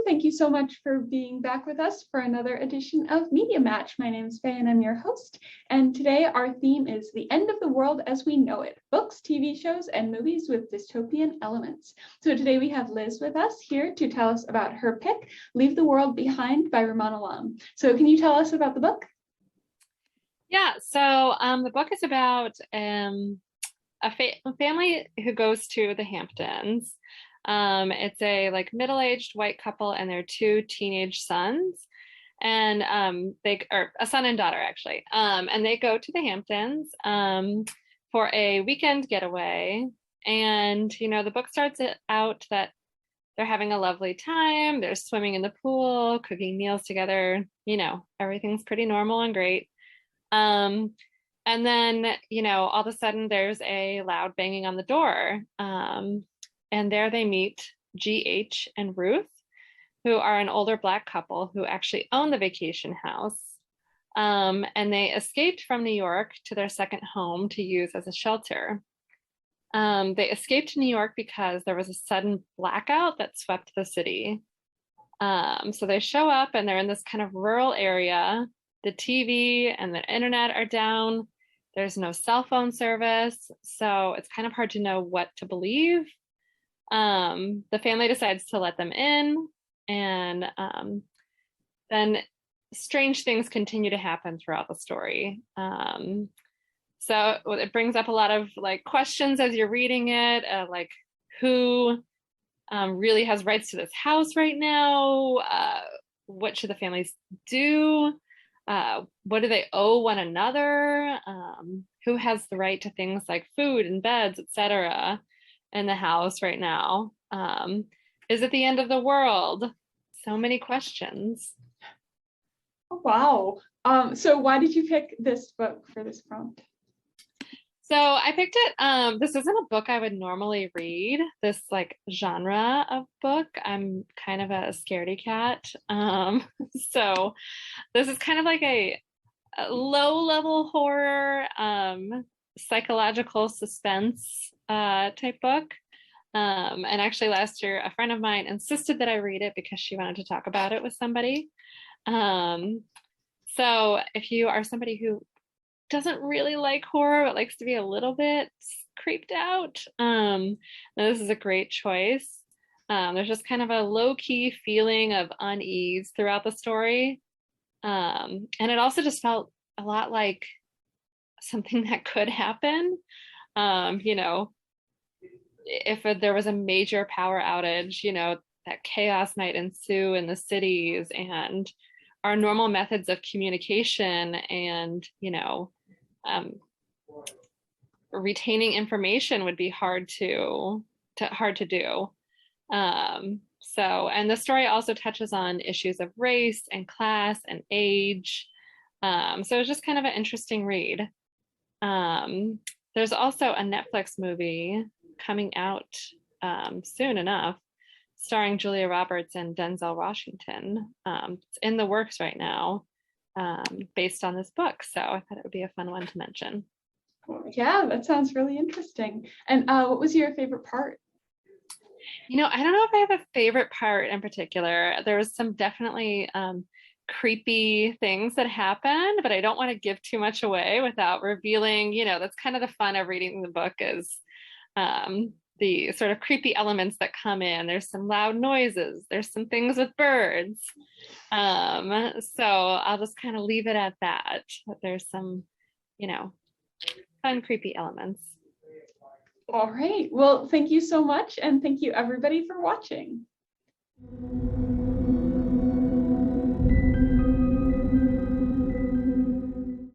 Thank you so much for being back with us for another edition of Media Match. My name is Faye and I'm your host. And today our theme is the end of the world as we know it, books, TV shows, and movies with dystopian elements. So today we have Liz with us here to tell us about her pick, Leave the World Behind by Rumaan Alam. So can you tell us about the book? Yeah, so the book is about a family who goes to the Hamptons. It's a middle-aged white couple and their two teenage sons, and they are a son and daughter actually. And they go to the Hamptons for a weekend getaway. And the book starts out that they're having a lovely time. They're swimming in the pool, cooking meals together. Everything's pretty normal and great. And then, all of a sudden there's a loud banging on the door. And there they meet GH and Ruth, who are an older Black couple who actually own the vacation house. And they escaped from New York to their second home to use as a shelter. They escaped to New York because there was a sudden blackout that swept the city. So they show up and they're in this kind of rural area. The TV and the internet are down. There's no cell phone service. So it's kind of hard to know what to believe. The family decides to let them in, and then strange things continue to happen throughout the story. So it brings up a lot of questions as you're reading it, who really has rights to this house right now? What should the families do? What do they owe one another? Who has the right to things like food and beds, etc., in the house right now? Is it the end of the world? So many questions. Oh, wow. So why did you pick this book for this prompt? So I picked it. This isn't a book I would normally read, this genre of book. I'm kind of a scaredy cat. So this is kind of like a low-level horror, psychological suspense type book. And actually last year, a friend of mine insisted that I read it because she wanted to talk about it with somebody. So if you are somebody who doesn't really like horror, but likes to be a little bit creeped out, this is a great choice. There's just kind of a low-key feeling of unease throughout the story. And it also just felt a lot like something that could happen. If there was a major power outage, that chaos might ensue in the cities, and our normal methods of communication and, retaining information would be hard to do. And the story also touches on issues of race and class and age. So it's just kind of an interesting read. There's also a Netflix movie coming out soon enough, starring Julia Roberts and Denzel Washington. It's in the works right now, based on this book. So I thought it would be a fun one to mention. Yeah, that sounds really interesting. And what was your favorite part? I don't know if I have a favorite part in particular. There was some definitely creepy things that happened, but I don't want to give too much away without revealing, that's kind of the fun of reading the book, is the sort of creepy elements that come in. There's some loud noises. There's some things with birds. So I'll just kind of leave it at that. But there's some, fun, creepy elements. All right. Well, thank you so much. And thank you everybody for watching.